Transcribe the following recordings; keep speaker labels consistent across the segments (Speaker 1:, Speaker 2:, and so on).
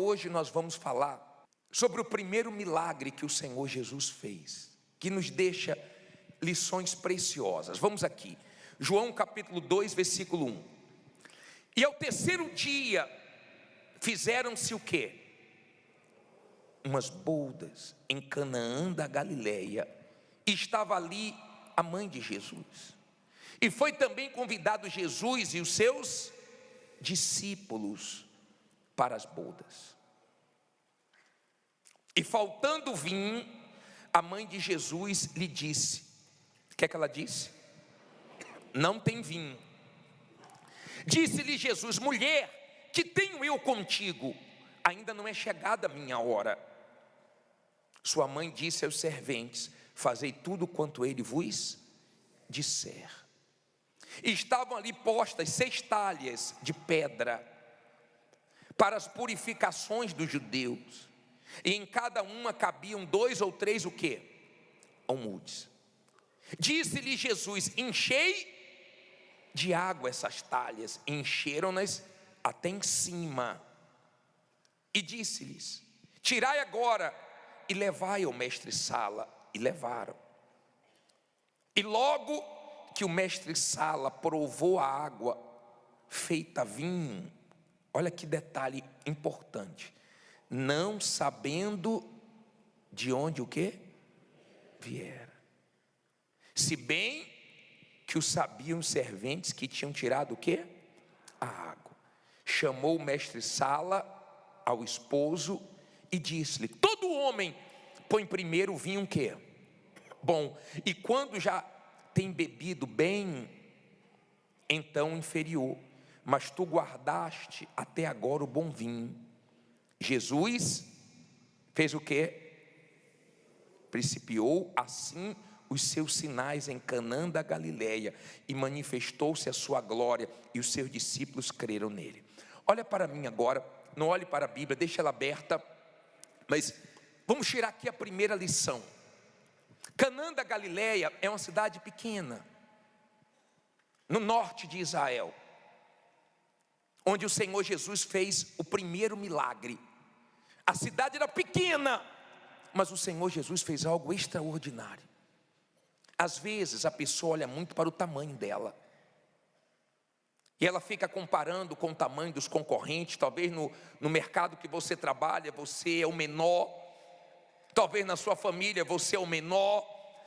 Speaker 1: Hoje nós vamos falar sobre o primeiro milagre que o Senhor Jesus fez, que nos deixa lições preciosas. Vamos aqui, João capítulo 2, versículo 1. E ao terceiro dia fizeram-se o quê? Umas bodas em Canaã da Galileia, e estava ali a mãe de Jesus. E foi também convidado Jesus e os seus discípulos para as bodas. E faltando vinho, a mãe de Jesus lhe disse: o que é que ela disse? Não tem vinho. Disse-lhe Jesus: mulher, que tenho eu contigo? Ainda não é chegada a minha hora. Sua mãe disse aos serventes: fazei tudo quanto ele vos disser. E estavam ali postas 6 talhas de pedra para as purificações dos judeus, e em cada uma cabiam 2 ou 3 o quê? Almudes. Disse-lhe Jesus: enchei de água essas talhas. Encheram-nas até em cima. E disse-lhes: tirai agora e levai ao mestre-sala. E levaram. E logo que o mestre-sala provou a água feita vinho, olha que detalhe importante, não sabendo de onde o quê? Viera. Se bem que o sabiam os serventes que tinham tirado o quê? A água. Chamou o mestre-sala ao esposo e disse-lhe: todo homem põe primeiro o vinho o quê? Bom, e quando já tem bebido bem, então inferior, mas tu guardaste até agora o bom vinho. Jesus fez o quê? Principiou assim os seus sinais em Canaã da Galileia, e manifestou-se a sua glória, e os seus discípulos creram nele. Olha para mim agora, não olhe para a Bíblia, deixa ela aberta, mas vamos tirar aqui a primeira lição. Canaã da Galileia é uma cidade pequena, no norte de Israel, onde o Senhor Jesus fez o primeiro milagre. A cidade era pequena, mas o Senhor Jesus fez algo extraordinário. Às vezes a pessoa olha muito para o tamanho dela, e ela fica comparando com o tamanho dos concorrentes. Talvez no mercado que você trabalha, você é o menor. Talvez na sua família você é o menor.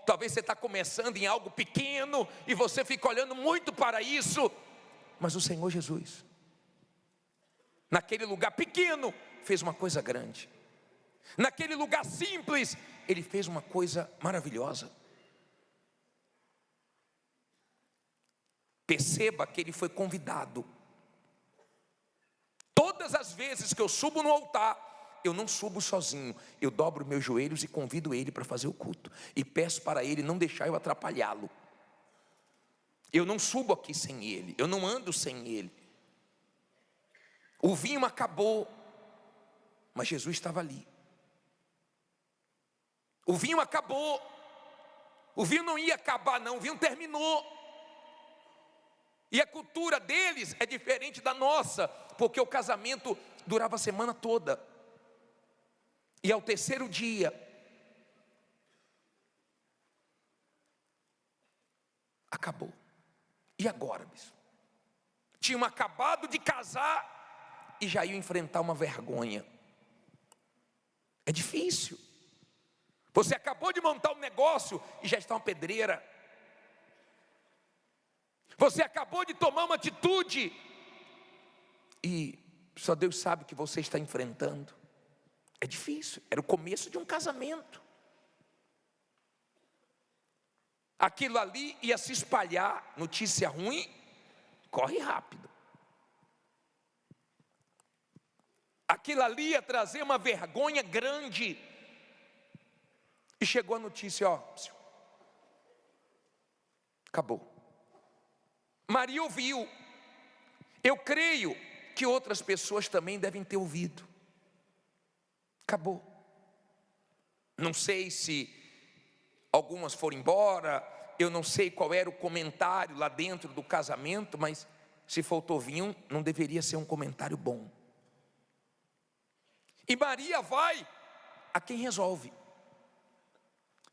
Speaker 1: Talvez você está começando em algo pequeno e você fica olhando muito para isso. Mas o Senhor Jesus, naquele lugar pequeno, fez uma coisa grande. Naquele lugar simples, Ele fez uma coisa maravilhosa. Perceba que Ele foi convidado. Todas as vezes que eu subo no altar, eu não subo sozinho, eu dobro meus joelhos e convido Ele para fazer o culto, e peço para Ele não deixar eu atrapalhá-lo. Eu não subo aqui sem Ele, eu não ando sem Ele. O vinho acabou, mas Jesus estava ali. O vinho acabou, o vinho não ia acabar não, o vinho terminou. E a cultura deles é diferente da nossa, porque o casamento durava a semana toda. E ao terceiro dia, acabou. E agora, bispo? Tinham acabado de casar e já iam enfrentar uma vergonha. É difícil. Você acabou de montar um negócio e já está uma pedreira. Você acabou de tomar uma atitude e só Deus sabe o que você está enfrentando. É difícil, era o começo de um casamento. Aquilo ali ia se espalhar, notícia ruim, corre rápido. Aquilo ali ia trazer uma vergonha grande. E chegou a notícia, ó, acabou. Maria ouviu. Eu creio que outras pessoas também devem ter ouvido. Acabou. Não sei se algumas foram embora, eu não sei qual era o comentário lá dentro do casamento, mas se faltou vinho, não deveria ser um comentário bom. E Maria vai a quem resolve.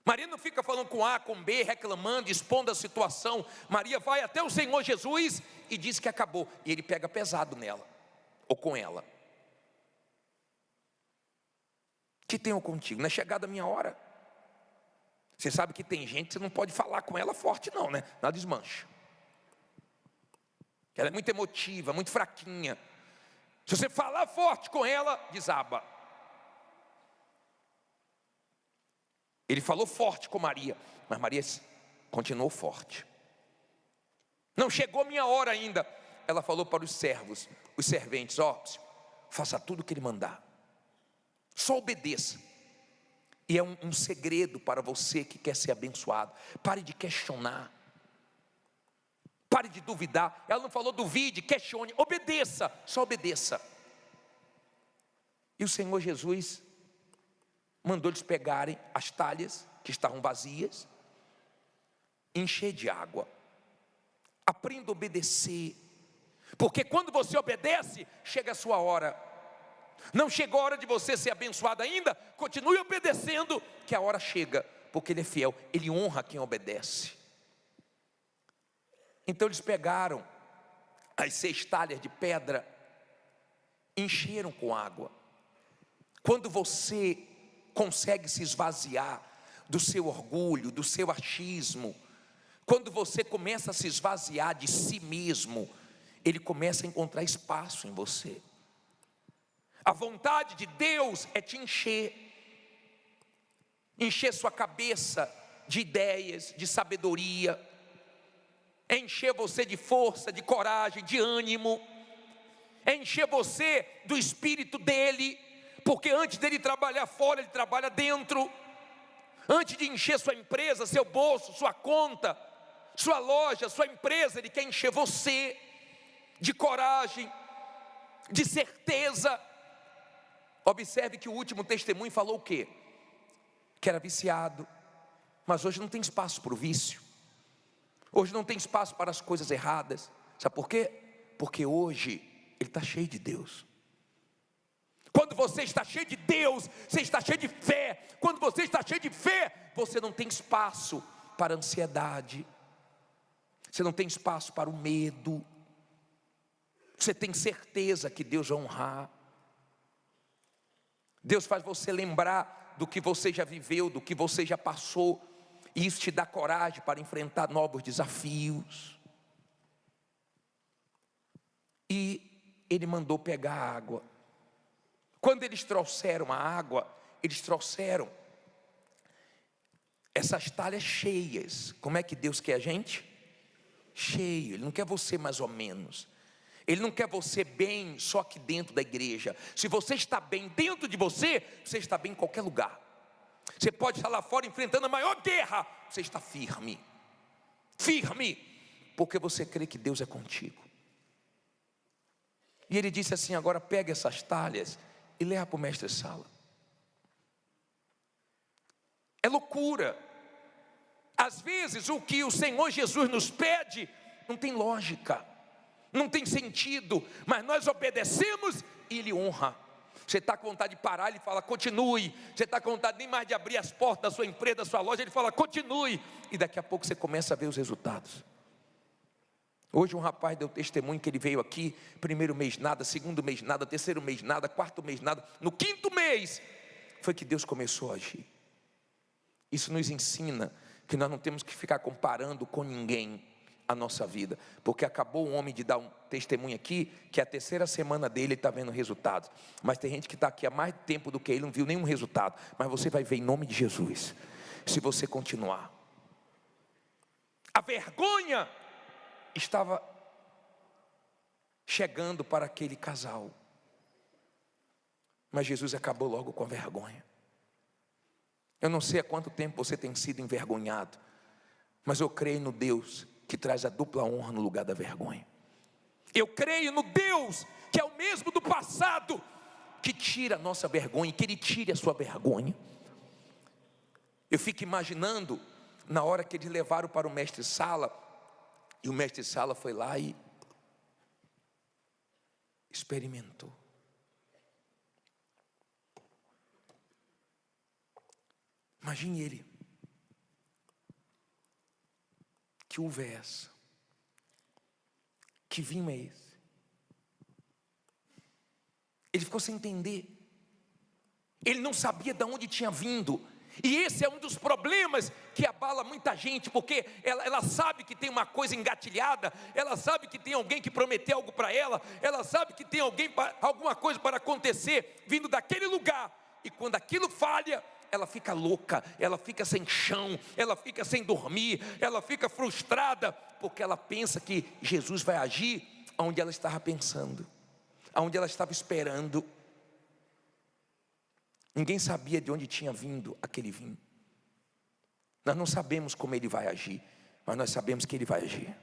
Speaker 1: Maria não fica falando com A, com B, reclamando, expondo a situação. Maria vai até o Senhor Jesus e diz que acabou. E ele pega pesado nela, ou com ela. Que tenho contigo? Não é chegada a minha hora. Você sabe que tem gente que você não pode falar com ela forte não, né? Ela desmancha. Ela é muito emotiva, muito fraquinha. Se você falar forte com ela, desaba. Ele falou forte com Maria, mas Maria continuou forte. Não chegou a minha hora ainda. Ela falou para os servos, os serventes: ó, faça tudo o que ele mandar, só obedeça. E é um segredo para você que quer ser abençoado: pare de questionar, pare de duvidar. Ela não falou duvide, questione, obedeça, só obedeça. E o Senhor Jesus mandou eles pegarem as talhas que estavam vazias, encher de água. Aprenda a obedecer, porque quando você obedece, chega a sua hora. Não chegou a hora de você ser abençoado ainda? Continue obedecendo, que a hora chega, porque Ele é fiel, Ele honra quem obedece. Então eles pegaram as 6 talhas de pedra, encheram com água. Quando você consegue se esvaziar do seu orgulho, do seu achismo, quando você começa a se esvaziar de si mesmo, Ele começa a encontrar espaço em você. A vontade de Deus é te encher sua cabeça de ideias, de sabedoria, é encher você de força, de coragem, de ânimo, é encher você do Espírito dEle, porque antes dele trabalhar fora, Ele trabalha dentro. Antes de encher sua empresa, seu bolso, sua conta, sua loja, sua empresa, Ele quer encher você de coragem, de certeza. Observe que o último testemunho falou o quê? Que era viciado, mas hoje não tem espaço para o vício, hoje não tem espaço para as coisas erradas. Sabe por quê? Porque hoje ele está cheio de Deus. Quando você está cheio de Deus, você está cheio de fé. Quando você está cheio de fé, você não tem espaço para a ansiedade, você não tem espaço para o medo, você tem certeza que Deus vai honrar. Deus faz você lembrar do que você já viveu, do que você já passou, e isso te dá coragem para enfrentar novos desafios. E Ele mandou pegar a água. Quando eles trouxeram a água, eles trouxeram essas talhas cheias. Como é que Deus quer a gente? Cheio. Ele não quer você mais ou menos. Ele não quer você bem só aqui dentro da igreja. Se você está bem dentro de você, você está bem em qualquer lugar. Você pode estar lá fora enfrentando a maior guerra, você está firme. Firme, porque você crê que Deus é contigo. E ele disse assim: agora pega essas talhas e leva para o mestre Sala. É loucura. Às vezes o que o Senhor Jesus nos pede não tem lógica, não tem sentido, mas nós obedecemos e Ele honra. Você está com vontade de parar, Ele fala continue. Você está com vontade nem mais de abrir as portas da sua empresa, da sua loja, Ele fala continue. E daqui a pouco você começa a ver os resultados. Hoje um rapaz deu testemunho que ele veio aqui, 1º mês nada, 2º mês nada, 3º mês nada, 4º mês nada. No 5º mês foi que Deus começou a agir. Isso nos ensina que nós não temos que ficar comparando com ninguém a nossa vida, porque acabou o homem de dar um testemunho aqui, que é a 3ª semana dele, ele está vendo resultados. Mas tem gente que está aqui há mais tempo do que ele, não viu nenhum resultado. Mas você vai ver em nome de Jesus, se você continuar. A vergonha estava chegando para aquele casal, mas Jesus acabou logo com a vergonha. Eu não sei há quanto tempo você tem sido envergonhado, mas eu creio no Deus que traz a dupla honra no lugar da vergonha. Eu creio no Deus que é o mesmo do passado, que tira a nossa vergonha, que Ele tire a sua vergonha. Eu fico imaginando na hora que eles levaram para o mestre Sala, e o mestre Sala foi lá e experimentou. Imagine ele. Que uva é essa? Que vinho é esse? Ele ficou sem entender. Ele não sabia de onde tinha vindo. E esse é um dos problemas que abala muita gente, porque ela sabe que tem uma coisa engatilhada, ela sabe que tem alguém que prometeu algo para ela, ela sabe que tem alguma coisa para acontecer vindo daquele lugar, e quando aquilo falha, ela fica louca, ela fica sem chão, ela fica sem dormir, ela fica frustrada, porque ela pensa que Jesus vai agir onde ela estava pensando, onde ela estava esperando. Ninguém sabia de onde tinha vindo aquele vinho. Nós não sabemos como ele vai agir, mas nós sabemos que ele vai agir.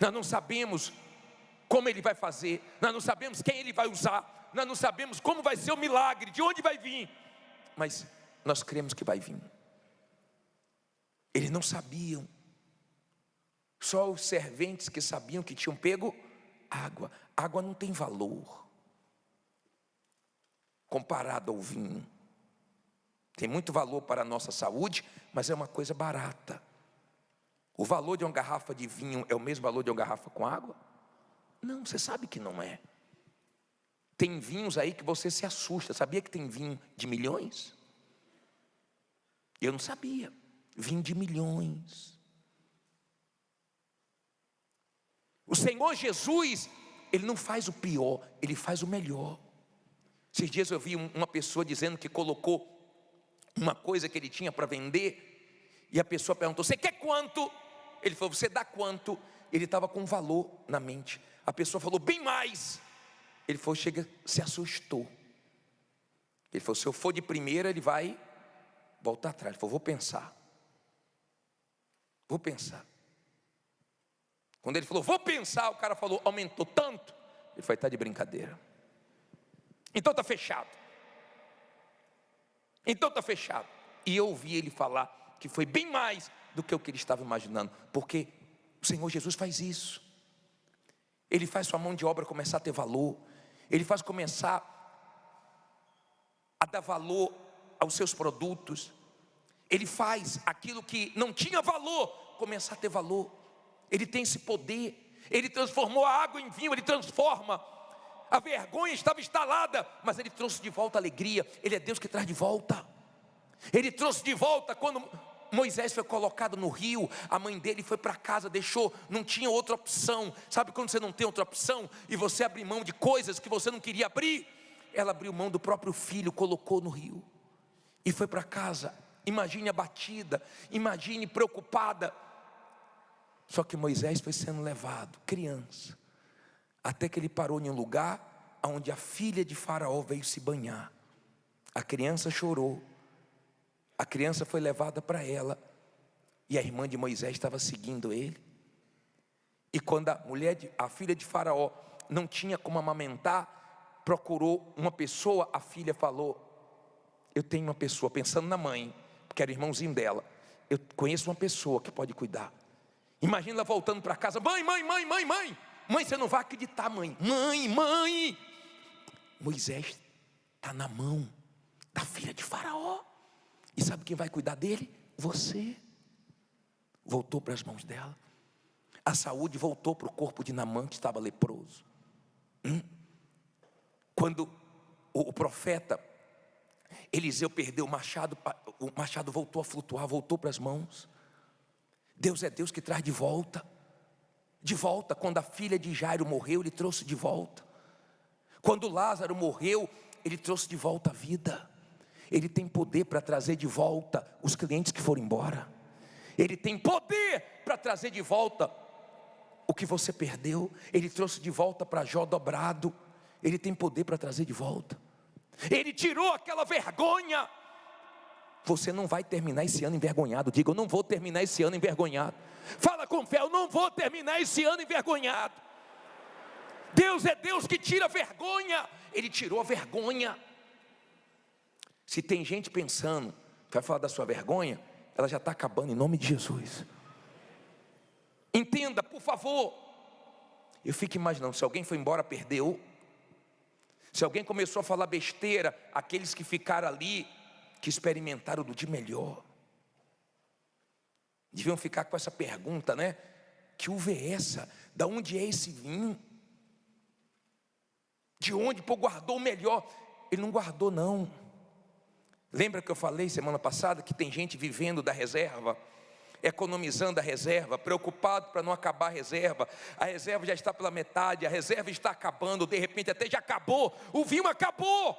Speaker 1: Nós não sabemos como ele vai fazer, nós não sabemos quem ele vai usar, nós não sabemos como vai ser o milagre, de onde vai vir, mas nós cremos que vai vir. Eles não sabiam, só os serventes que sabiam que tinham pego água. Água não tem valor comparado ao vinho. Tem muito valor para a nossa saúde, mas é uma coisa barata. O valor de uma garrafa de vinho é o mesmo valor de uma garrafa com água? Não, você sabe que não é. Tem vinhos aí que você se assusta. Sabia que tem vinho de milhões? Eu não sabia. Vinho de milhões. O Senhor Jesus, Ele não faz o pior, Ele faz o melhor. Esses dias eu vi uma pessoa dizendo que colocou uma coisa que ele tinha para vender, e a pessoa perguntou: você quer quanto? Ele falou: você dá quanto? Ele estava com um valor na mente. A pessoa falou: bem mais. Ele falou: se assustou. Ele falou: se eu for de primeira, ele vai voltar atrás. Ele falou: vou pensar. Quando ele falou: vou pensar, o cara falou: aumentou tanto. Ele falou: está de brincadeira. Então está fechado. E eu ouvi ele falar que foi bem mais do que o que ele estava imaginando, porque o Senhor Jesus faz isso. Ele faz sua mão de obra começar a ter valor. Ele faz começar a dar valor aos seus produtos. Ele faz aquilo que não tinha valor começar a ter valor. Ele tem esse poder. Ele transformou a água em vinho. Ele transforma. A vergonha estava instalada, mas Ele trouxe de volta a alegria. Ele é Deus que traz de volta. Ele trouxe de volta quando Moisés foi colocado no rio. A mãe dele foi para casa, deixou, não tinha outra opção. Sabe quando você não tem outra opção e você abre mão de coisas que você não queria abrir? Ela abriu mão do próprio filho, colocou no rio e foi para casa. Imagine abatida, imagine preocupada. Só que Moisés foi sendo levado, criança, até que ele parou em um lugar onde a filha de Faraó veio se banhar. A criança chorou. A criança foi levada para ela. E a irmã de Moisés estava seguindo ele. E quando a filha de Faraó não tinha como amamentar, procurou uma pessoa. A filha falou: eu tenho uma pessoa, pensando na mãe, porque era o irmãozinho dela. Eu conheço uma pessoa que pode cuidar. Imagina ela voltando para casa: mãe, você não vai acreditar, mãe. Moisés está na mão da filha de Faraó. E sabe quem vai cuidar dele? Você. Voltou para as mãos dela. A saúde voltou para o corpo de Naamã, que estava leproso. Quando o profeta Eliseu perdeu o machado voltou a flutuar, voltou para as mãos. Deus é Deus que traz de volta. De volta, quando a filha de Jairo morreu, Ele trouxe de volta. Quando Lázaro morreu, Ele trouxe de volta a vida. Ele tem poder para trazer de volta os clientes que foram embora. Ele tem poder para trazer de volta o que você perdeu. Ele trouxe de volta para Jó dobrado. Ele tem poder para trazer de volta. Ele tirou aquela vergonha. Você não vai terminar esse ano envergonhado. Diga: eu não vou terminar esse ano envergonhado. Fala com fé: eu não vou terminar esse ano envergonhado. Deus é Deus que tira a vergonha. Ele tirou a vergonha. Se tem gente pensando que vai falar da sua vergonha, ela já está acabando em nome de Jesus. Entenda, por favor. Eu fico imaginando, se alguém foi embora, perdeu. Se alguém começou a falar besteira, aqueles que ficaram ali que experimentaram do de melhor. Deviam ficar com essa pergunta, né? Que uva é essa? Da onde é esse vinho? De onde? Pô, guardou o melhor. Ele não guardou, não. Lembra que eu falei semana passada que tem gente vivendo da reserva, economizando a reserva, preocupado para não acabar a reserva já está pela metade, a reserva está acabando, de repente até já acabou, o vinho acabou,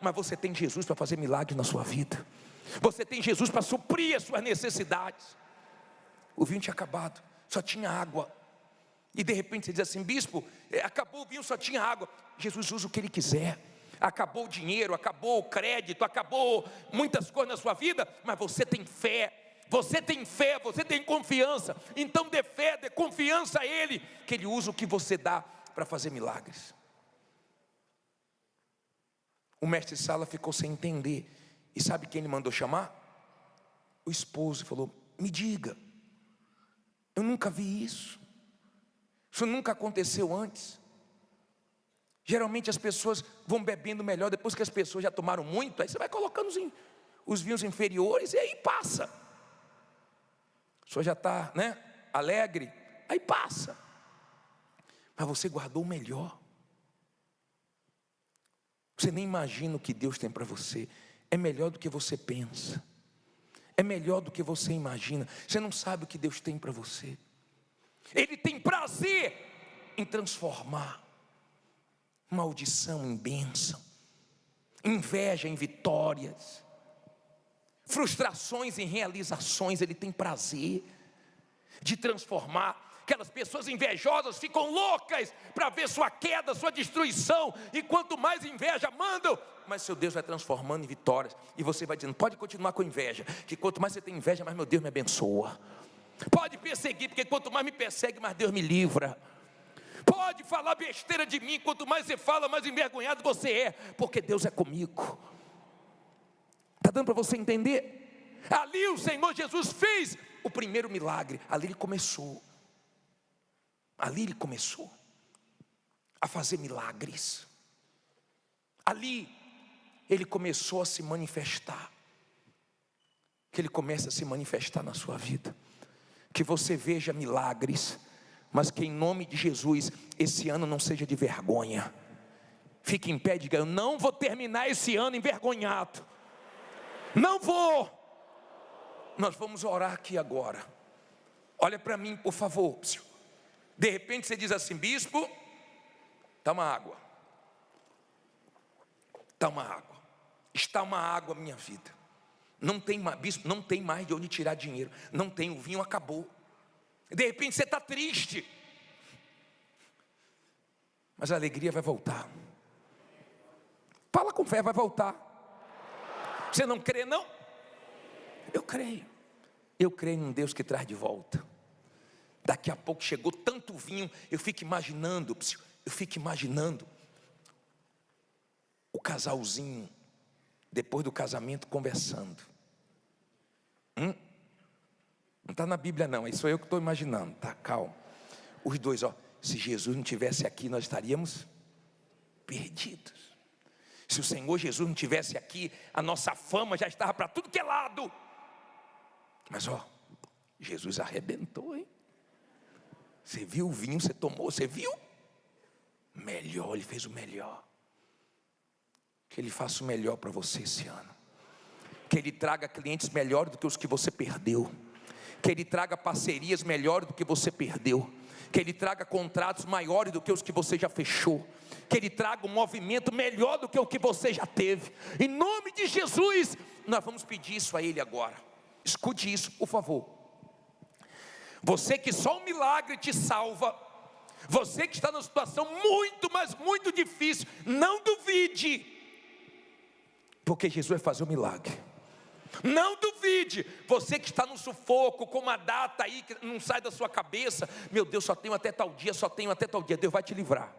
Speaker 1: mas você tem Jesus para fazer milagres na sua vida, você tem Jesus para suprir as suas necessidades. O vinho tinha acabado, só tinha água, e de repente você diz assim: bispo, acabou o vinho, só tinha água. Jesus usa o que Ele quiser. Acabou o dinheiro, acabou o crédito, acabou muitas coisas na sua vida, mas você tem fé, você tem confiança. Então dê fé, dê confiança a Ele, que Ele usa o que você dá para fazer milagres. O mestre Sala ficou sem entender, e sabe quem ele mandou chamar? O esposo. Falou: me diga, eu nunca vi isso nunca aconteceu antes. Geralmente as pessoas vão bebendo melhor depois que as pessoas já tomaram muito. Aí você vai colocando os vinhos inferiores e aí passa. A pessoa já está, né, alegre, aí passa. Mas você guardou o melhor. Você nem imagina o que Deus tem para você. É melhor do que você pensa. É melhor do que você imagina. Você não sabe o que Deus tem para você. Ele tem prazer em transformar maldição em bênção, inveja em vitórias, frustrações em realizações. Ele tem prazer de transformar. Aquelas pessoas invejosas ficam loucas para ver sua queda, sua destruição, e quanto mais inveja mandam, mas seu Deus vai transformando em vitórias, e você vai dizendo: pode continuar com inveja, que quanto mais você tem inveja, mais meu Deus me abençoa. Pode perseguir, porque quanto mais me persegue, mais Deus me livra. Pode falar besteira de mim, quanto mais você fala, mais envergonhado você é, porque Deus é comigo. Está dando para você entender? Ali o Senhor Jesus fez o primeiro milagre, ali Ele começou a fazer milagres, ali Ele começou a se manifestar. Que Ele comece a se manifestar na sua vida, que você veja milagres, mas que em nome de Jesus, esse ano não seja de vergonha. Fique em pé e diga: eu não vou terminar esse ano envergonhado, não vou. Nós vamos orar aqui agora. Olha para mim, por favor. De repente você diz assim: bispo, dá uma água. Dá uma água. Está uma água a minha vida. Não tem mais, bispo, não tem mais de onde tirar dinheiro. Não tem, o vinho acabou. De repente você está triste, mas a alegria vai voltar. Fala com fé, vai voltar. Você não crê, não? Eu creio. Eu creio num Deus que traz de volta. Daqui a pouco chegou tanto vinho, eu fico imaginando o casalzinho, depois do casamento, conversando. Não está na Bíblia não, isso sou eu que estou imaginando, tá? Calma. Os dois, se Jesus não estivesse aqui, nós estaríamos perdidos. Se o Senhor Jesus não estivesse aqui, a nossa fama já estava para tudo que é lado. Mas Jesus arrebentou, hein? Você viu o vinho, você tomou, você viu? Melhor, Ele fez o melhor. Que Ele faça o melhor para você esse ano. Que Ele traga clientes melhores do que os que você perdeu. Que Ele traga parcerias melhores do que você perdeu. Que Ele traga contratos maiores do que os que você já fechou. Que Ele traga um movimento melhor do que o que você já teve. Em nome de Jesus, nós vamos pedir isso a Ele agora. Escute isso, por favor. Você que só um milagre te salva. Você que está numa situação muito, mas muito difícil, não duvide, porque Jesus vai fazer o milagre. Não duvide. Você que está no sufoco, com uma data aí que não sai da sua cabeça: meu Deus, só tenho até tal dia, Deus vai te livrar.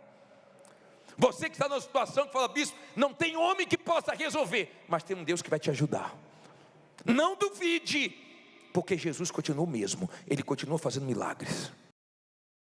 Speaker 1: Você que está numa situação que fala: bispo, não tem homem que possa resolver, mas tem um Deus que vai te ajudar. Não duvide, porque Jesus continua o mesmo, Ele continua fazendo milagres.